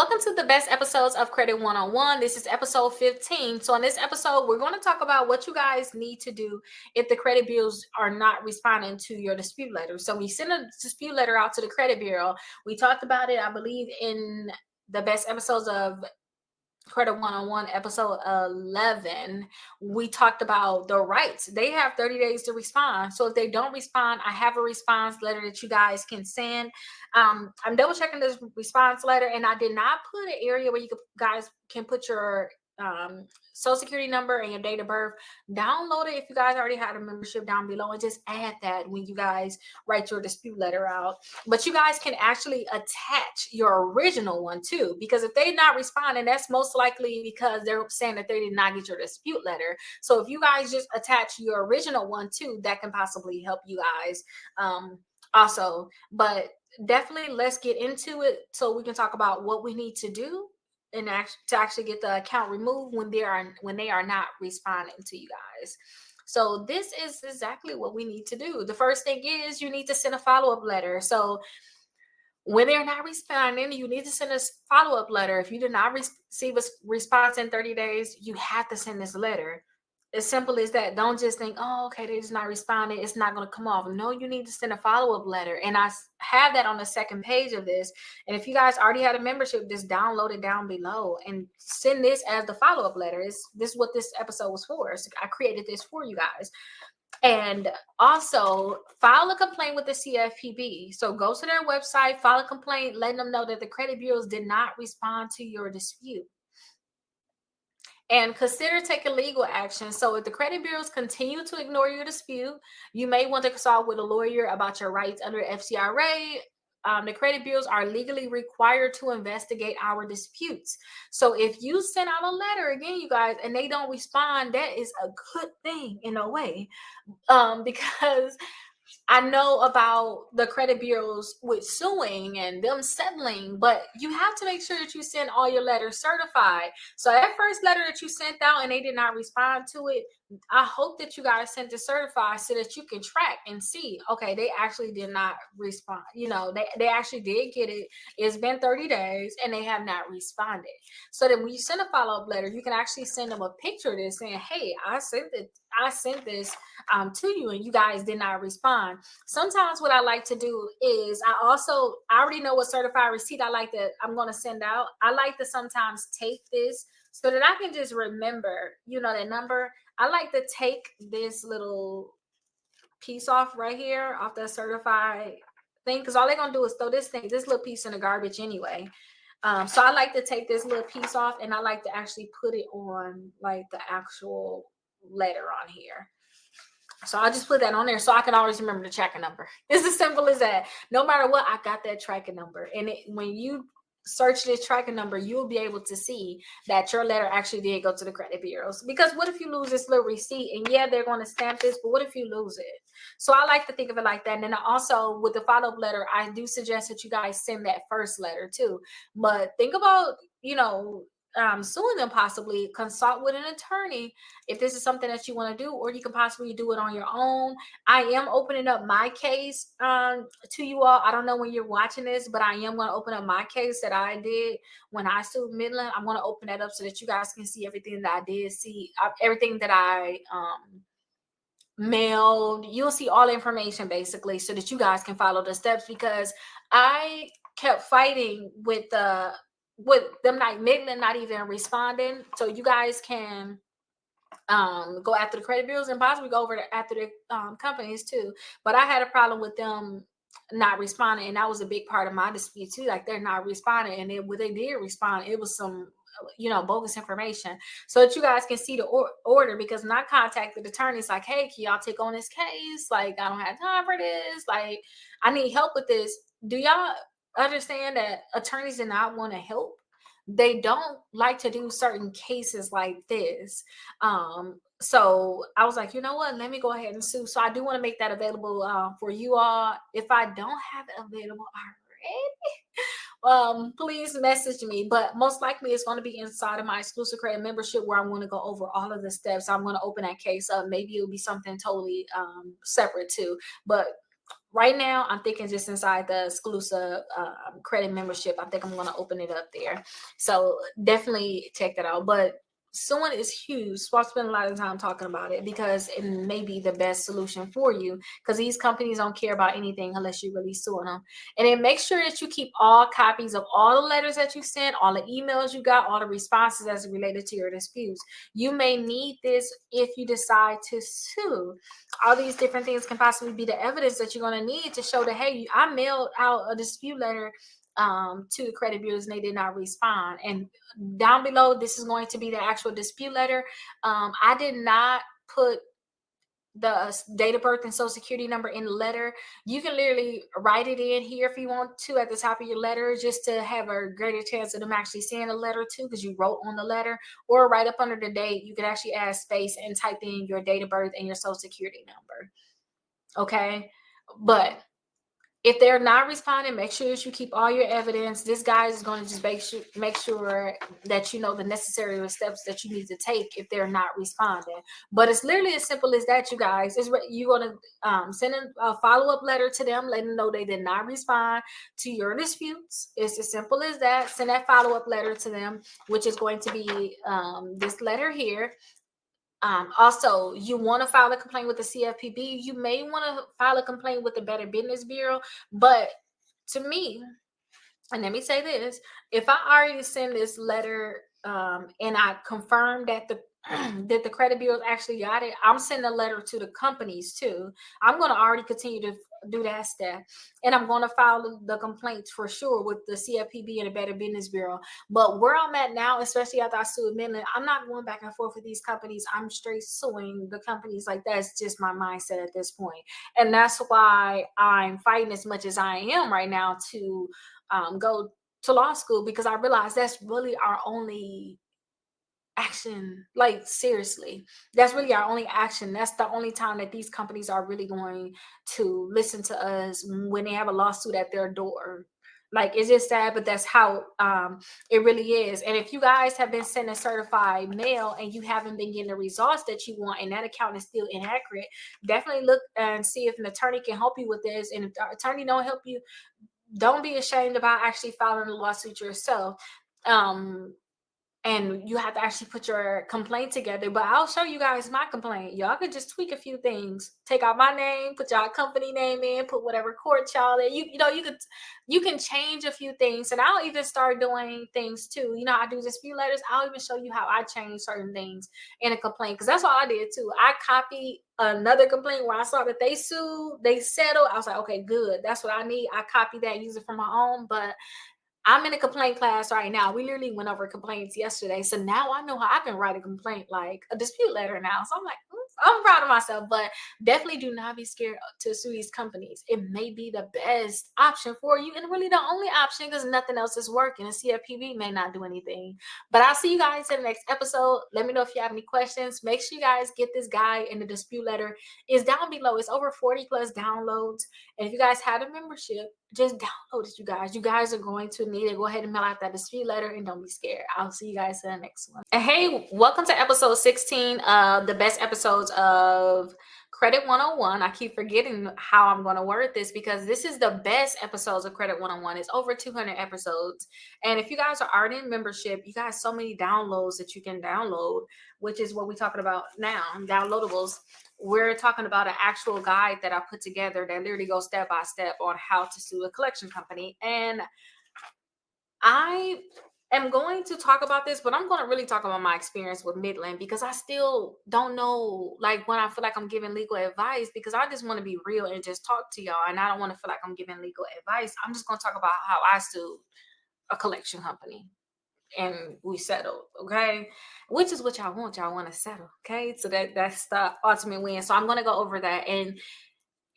Welcome to the best episodes of Credit 101. This is episode 15. So, in this episode, we're going to talk about what you guys need to do if the credit bureaus are not responding to your dispute letter. So, we send a dispute letter out to the credit bureau. We talked about it, I believe, in the best episodes of Credit 101, episode 11. We talked about the rights. They have 30 days to respond. So if they don't respond, I have a response letter that you guys can send. I'm double checking this response letter, and I did not put an area where you guys can put your social security number and your date of birth. Download it if you guys already had a membership down below, and just add that when you guys write your dispute letter out. But you guys can actually attach your original one too, because if they're not responding, that's most likely because they're saying that they did not get your dispute letter. So if you guys just attach your original one too, that can possibly help you guys also. But definitely let's get into it so we can talk about what we need to do and to actually get the account removed when they are not responding to you guys. So this is exactly what we need to do. The first thing is you need to send a follow-up letter. So when they're not responding, you need to send a follow-up letter. If you did not receive a response in 30 days, you have to send this letter. As simple as that. Don't just think, oh, okay, they're just not responding, it's not going to come off. No, you need to send a follow-up letter. And I have that on the second page of this. And if you guys already had a membership, just download it down below and send this as the follow-up letter. This is what this episode was for. So I created this for you guys. And also file a complaint with the CFPB. So go to their website, file a complaint, letting them know that the credit bureaus did not respond to your dispute. And consider taking legal action. So if the credit bureaus continue to ignore your dispute, you may want to consult with a lawyer about your rights under FCRA. The credit bureaus are legally required to investigate our disputes. So if you send out a letter, again, you guys, and they don't respond, that is a good thing in a way, because I know about the credit bureaus with suing and them settling, but you have to make sure that you send all your letters certified. So that first letter that you sent out and they did not respond to it, I hope that you guys sent it certified so that you can track and see, okay, they actually did not respond. You know, they actually did get it. It's been 30 days and they have not responded. So that when you send a follow-up letter, you can actually send them a picture of this saying, hey, I sent this to you and you guys did not respond. Sometimes what I like to do is I already know what certified receipt I'm going to send out. I like to sometimes take this so that I can just remember, that number. I like to take this little piece off right here off the certified thing, because all they're going to do is throw this little piece in the garbage anyway. So I like to take this little piece off and I like to actually put it on like the actual letter on here. So I'll just put that on there so I can always remember the tracking number. It's as simple as that. No matter what, I got that tracking number. And when you search this tracking number, you'll be able to see that your letter actually did go to the credit bureaus. Because what if you lose this little receipt? And yeah, they're going to stamp this, but what if you lose it? So I like to think of it like that. And then also with the follow-up letter, I do suggest that you guys send that first letter too. But think about, suing them, possibly consult with an attorney if this is something that you want to do, or you can possibly do it on your own. I am opening up my case to you all. I don't know when you're watching this, but I am going to open up my case that I did when I sued Midland. I'm going to open that up so that you guys can see everything that I did see, everything that I mailed. You'll see all the information basically so that you guys can follow the steps, because I kept fighting with them, like Midland not even responding. So you guys can go after the credit bureaus and possibly go over after the companies too. But I had a problem with them not responding, and that was a big part of my dispute too. Like, they're not responding, and then when they did respond, it was some bogus information. So that you guys can see the order, because when I contacted the attorneys like, hey, can y'all take on this case? Like, I don't have time for this. Like, I need help with this. Do y'all understand that attorneys do not want to help? They don't like to do certain cases like this. So I was like, you know what, let me go ahead and sue. So I do want to make that available for you all. If I don't have it available already, please message me. But most likely it's going to be inside of my exclusive credit membership, where I'm going to go over all of the steps. I'm going to open that case up. Maybe it'll be something totally separate too. But right now I'm thinking just inside the exclusive credit membership. I think I'm going to open it up there. So definitely check that out. But suing is huge. So I'll spend a lot of time talking about it because it may be the best solution for you, because these companies don't care about anything unless you're really suing them. And then make sure that you keep all copies of all the letters that you sent, all the emails you got, all the responses as related to your disputes. You may need this if you decide to sue. All these different things can possibly be the evidence that you're going to need to show that, hey, I mailed out a dispute letter to the credit bureaus and they did not respond. And down below, this is going to be the actual dispute letter. I did not put the date of birth and social security number in the letter. You can literally write it in here if you want to at the top of your letter, just to have a greater chance of them actually seeing the letter too, because you wrote on the letter. Or right up under the date, you can actually add space and type in your date of birth and your social security number. Okay, but if they're not responding, make sure that you keep all your evidence. This guy is going to just make sure that you know the necessary steps that you need to take if they're not responding. But it's literally as simple as that, you guys. You're going to send a follow-up letter to them, letting them know they did not respond to your disputes. It's as simple as that. Send that follow-up letter to them, which is going to be this letter here. Also, you want to file a complaint with the CFPB. You may want to file a complaint with the Better Business Bureau. But to me, and let me say this, if I already send this letter and I confirm that the that the credit bureaus actually got it, I'm sending a letter to the companies too. I'm going to already continue to do that step, and I'm going to file the complaints for sure with the CFPB and the Better Business Bureau. But where I'm at now, especially after I sued Midland, I'm not going back and forth with these companies. I'm straight suing the companies. Like, that's just my mindset at this point. And that's why I'm fighting as much as I am right now to go to law school, because I realize that's really our only action. Like, seriously, that's really our only action. That's the only time that these companies are really going to listen to us, when they have a lawsuit at their door. Like, it's just sad, but that's how it really is. And if you guys have been sending certified mail and you haven't been getting the results that you want, and that account is still inaccurate, definitely look and see if an attorney can help you with this. And if the attorney don't help you, don't be ashamed about actually filing a lawsuit yourself. And you have to actually put your complaint together. But I'll show you guys my complaint. Y'all could just tweak a few things. Take out my name, put y'all company name in, put whatever court y'all in. You can change a few things. And I'll even start doing things too. I do dispute letters. I'll even show you how I change certain things in a complaint. Because that's what I did too. I copied another complaint where I saw that they sued, they settled. I was like, okay, good. That's what I need. I copied that, use it for my own. But I'm in a complaint class right now. We literally went over complaints yesterday. So now I know how I can write a complaint, like a dispute letter now. So I'm like, I'm proud of myself. But definitely do not be scared to sue these companies. It may be the best option for you, and really the only option, because nothing else is working. And CFPB may not do anything. But I'll see you guys in the next episode. Let me know if you have any questions. Make sure you guys get this guide, and the dispute letter is down below. It's over 40 plus downloads. And if you guys have a membership, just download it, you guys. You guys are going to need it. Go ahead and mail out that dispute letter, and don't be scared. I'll see you guys in the next one. And hey, welcome to episode 16 of the best episodes of Credit 101. I keep forgetting how I'm going to word this, because this is the best episodes of Credit 101. It's over 200 episodes. And if you guys are already in membership, you guys so many downloads that you can download, which is what we're talking about now, downloadables. We're talking about an actual guide that I put together that literally goes step by step on how to sue a collection company. And I am going to talk about this, but I'm going to really talk about my experience with Midland, because I still don't know, like, when I feel like I'm giving legal advice, because I just want to be real and just talk to y'all. And I don't want to feel like I'm giving legal advice. I'm just going to talk about how I sued a collection company and we settled, okay? Which is what y'all want. Y'all want to settle, okay? So that's the ultimate win. So I'm going to go over that. And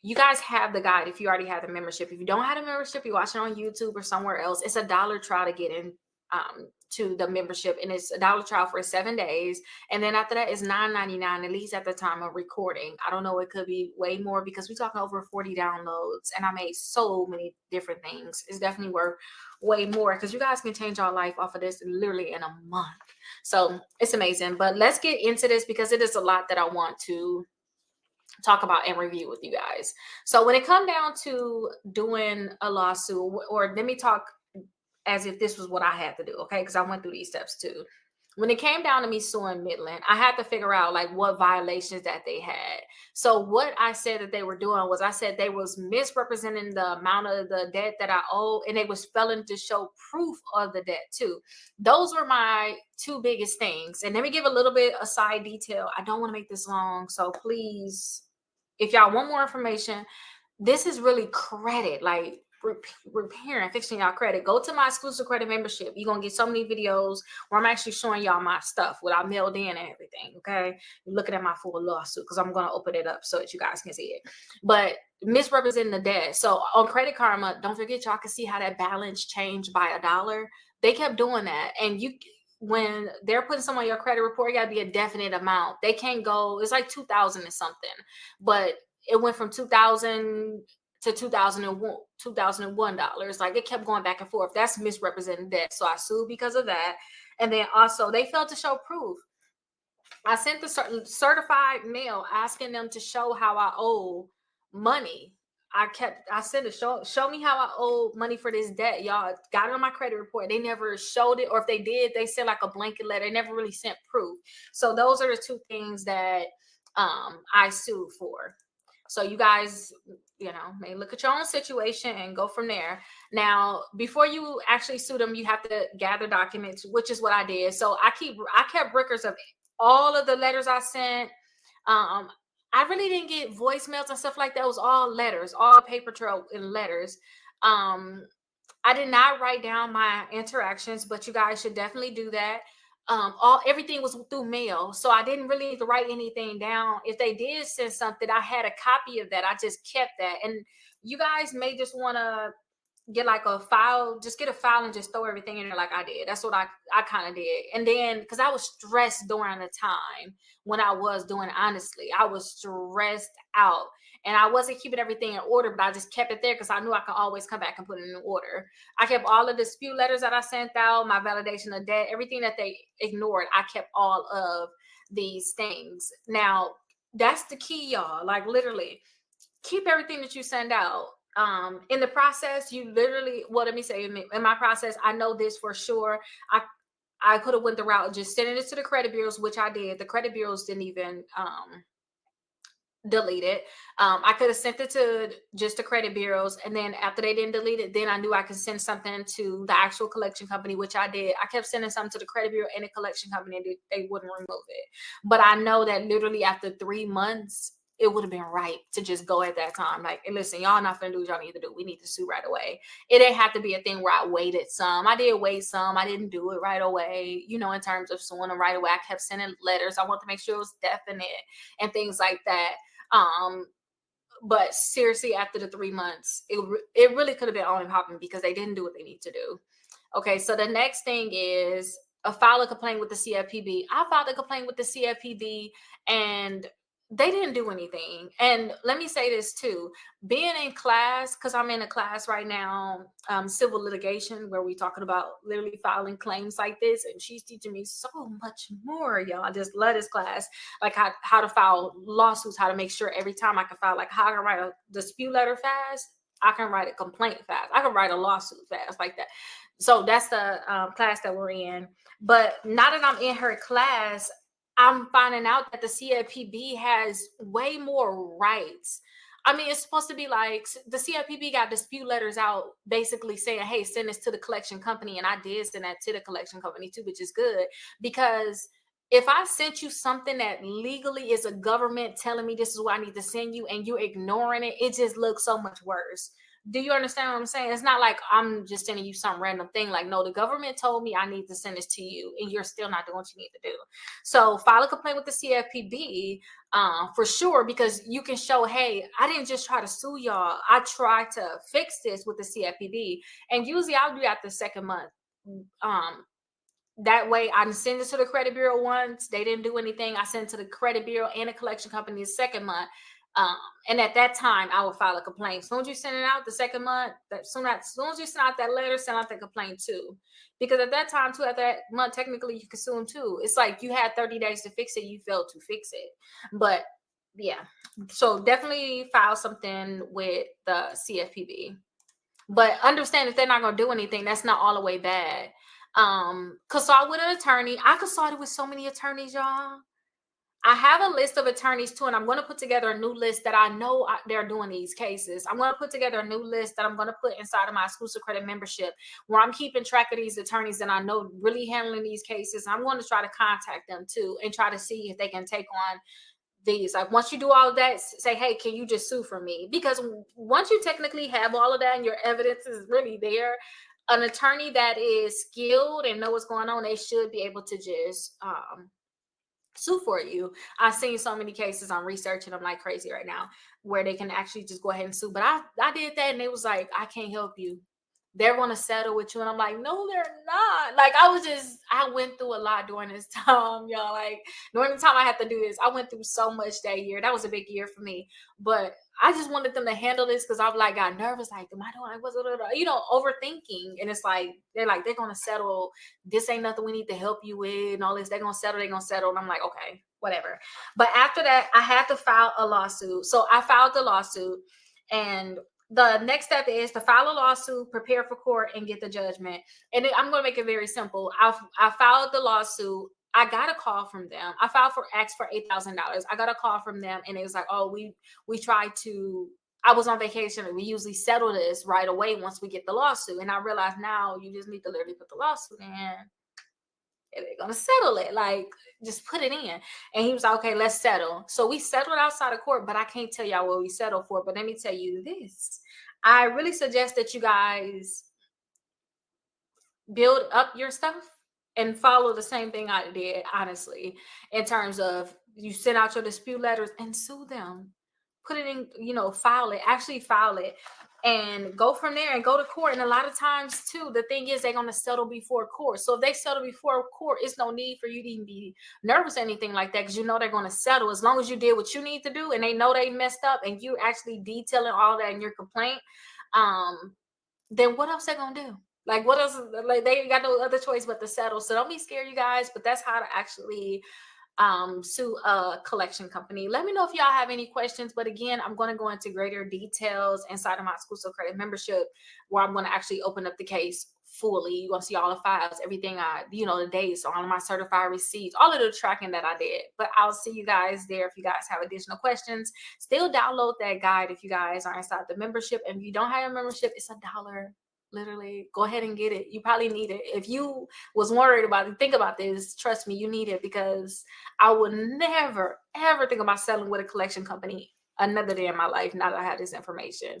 you guys have the guide if you already have the membership. If you don't have a membership, you're watching on YouTube or somewhere else, it's $1 trial to get in to the membership, and it's $1 trial for 7 days. And then after that, it's $9.99, at least at the time of recording. I don't know, it could be way more, because we're talking over 40 downloads, and I made so many different things. It's definitely worth way more, because you guys can change your life off of this literally in a month. So it's amazing. But let's get into this, because it is a lot that I want to talk about and review with you guys. So when it come down to doing a lawsuit, or let me talk as if this was what I had to do, okay? Because I went through these steps too. When it came down to me suing Midland, I had to figure out like what violations that they had. So what I said that they were doing was, I said they was misrepresenting the amount of the debt that I owe, and they was failing to show proof of the debt too. Those were my two biggest things. And let me give a little bit of side detail. I don't want to make this long, so please, if y'all want more information, this is really credit, like repairing, fixing y'all credit. Go to my exclusive credit membership. You're gonna get so many videos where I'm actually showing y'all my stuff, what I mailed in and everything. Okay, you're looking at my full lawsuit because I'm gonna open it up so that you guys can see it. But misrepresenting the debt. So on Credit Karma, don't forget, y'all can see how that balance changed by $1. They kept doing that, and you, when they're putting some on your credit report, it gotta be a definite amount. They can't go, it's like 2,000 or something, but it went from 2,000 to 2001 dollars. Like, it kept going back and forth. That's misrepresented debt. So I sued because of that. And then also they failed to show proof. I sent the certified mail asking them to show how I owe money. I sent it, show me how I owe money for this debt. Y'all got it on my credit report. They never showed it, or if they did, they sent like a blanket letter. They never really sent proof. So those are the two things that I sued for. So you guys, may look at your own situation and go from there. Now, before you actually sue them, you have to gather documents, which is what I did. So I kept records of all of the letters I sent. I really didn't get voicemails and stuff like that. It was all letters, all paper trail in letters. I did not write down my interactions, but you guys should definitely do that. Everything was through mail, so I didn't really need to write anything down. If they did send something, I had a copy of that. I just kept that. And you guys may just want to get like a file, just get a file and just throw everything in there like I did. That's what I kind of did. And then, because I was stressed during the time when I was doing, honestly, I was stressed out. And I wasn't keeping everything in order, but I just kept it there because I knew I could always come back and put it in order. I kept all the dispute letters that I sent out, my validation of debt, everything that they ignored. I kept all of these things. Now, that's the key, y'all. Like, literally, keep everything that you send out. In the process, you literally, well, let me say, in my process, I know this for sure. I could have went the route of just sending it to the credit bureaus, which I did. The credit bureaus didn't even delete it. I could have sent it to just the credit bureaus, and then after they didn't delete it, then I knew I could send something to the actual collection company, which I did. I kept sending something to the credit bureau and the collection company, and they wouldn't remove it. But I know that literally after 3 months, it would have been right to just go at that time. Like, hey, listen, y'all not finna do what y'all need to do. We need to sue right away. It didn't have to be a thing where I waited some. I did wait some. I didn't do it right away, in terms of suing them right away. I kept sending letters. I wanted to make sure it was definite and things like that. But seriously, after the 3 months, it really could have been on and popping because they didn't do what they need to do. Okay, so the next thing is file a complaint with the CFPB. I filed a complaint with the CFPB, and they didn't do anything. And let me say this too, being in class, because I'm in a class right now, civil litigation, where we talking about literally filing claims like this, and she's teaching me so much more, y'all. I just love this class, like how to file lawsuits, how to make sure every time I can file, like how I can write a dispute letter fast, I can write a complaint fast, I can write a lawsuit fast, like that. So that's the class that we're in. But now that I'm in her class, I'm finding out that the CFPB has way more rights. I mean, it's supposed to be like the CFPB got dispute letters out basically saying, hey, send this to the collection company. And I did send that to the collection company too, which is good, because if I sent you something that legally is a government telling me this is what I need to send you and you're ignoring it, it just looks so much worse. Do you understand what I'm saying? It's not like I'm just sending you some random thing. Like, no, the government told me I need to send this to you, and you're still not doing what you need to do. So file a complaint with the CFPB for sure, because you can show, hey, I didn't just try to sue y'all. I tried to fix this with the CFPB. And usually I'll do that the second month. That way I send it to the credit bureau once. They didn't do anything. I send it to the credit bureau and the collection company the second month. And at that time, I will file a complaint. As soon as you send it out the second month, as soon as you send out that letter, send out the complaint too. Because at that time, too, at that month, technically you can sue them too. It's like you had 30 days to fix it. You failed to fix it. But Yeah. So definitely file something with the CFPB. But understand if they're not gonna do anything, that's not all the way bad. Consult with an attorney. I consulted with so many attorneys, y'all. I have a list of attorneys too, and I'm going to put together a new list that I know they're doing these cases. I'm going to put together a new list that I'm going to put inside of my exclusive credit membership where I'm keeping track of these attorneys that I know really handling these cases. I'm going to try to contact them too and try to see if they can take on these. Like once you do all of that, say, hey, can you just sue for me? Because once you technically have all of that and your evidence is really there, an attorney that is skilled and know what's going on, they should be able to just sue for you. I've seen so many cases. I'm researching them like crazy right now where they can actually just go ahead and sue. But I did that and it was like, I can't help you. They're going to settle with you. And I'm like, no, they're not. Like, I went through a lot during this time, y'all. Like, during the time I had to do this, I went through so much that year. That was a big year for me. But I just wanted them to handle this because I was like, got nervous. Like, am I doing like, what's overthinking? And it's like, they're going to settle. This ain't nothing we need to help you with and all this. They're going to settle. And I'm like, okay, whatever. But after that, I had to file a lawsuit. So I filed the lawsuit, and the next step is to file a lawsuit, prepare for court, and get the judgment. And I'm going to make it very simple. I filed the lawsuit. I got a call from them. I asked for $8,000. I got a call from them, and it was like, oh, we tried to. I was on vacation, and we usually settle this right away once we get the lawsuit. And I realized now you just need to literally put the lawsuit in. They're gonna settle it. Like, just put it in. And he was like, okay, let's settle. So we settled outside of court, but I can't tell y'all what we settled for. But let me tell you this. I really suggest that you guys build up your stuff and follow the same thing I did, honestly, in terms of you send out your dispute letters and sue them. Put it in, actually file it and go from there and go to court. And a lot of times too, the thing is they're going to settle before court. So if they settle before court, it's no need for you to even be nervous or anything like that, because you know they're going to settle as long as you did what you need to do and they know they messed up and you actually detailing all that in your complaint. Then what else they going to do? Like, what else? Like, they got no other choice but to settle. So don't be scared, you guys. But that's how to actually sue a collection company. Let me know if y'all have any questions. But again, I'm going to go into greater details inside of my exclusive credit membership, where I'm going to actually open up the case fully. You're going to see all the files, everything the dates, all of my certified receipts, all of the tracking that I did. But I'll see you guys there. If you guys have additional questions, still download that guide if you guys are inside the membership. And if you don't have a membership, it's $1. Literally, go ahead and get it. You probably need it. If you was worried about it, think about this. Trust me, you need it, because I would never, ever think about selling with a collection company another day in my life now that I have this information.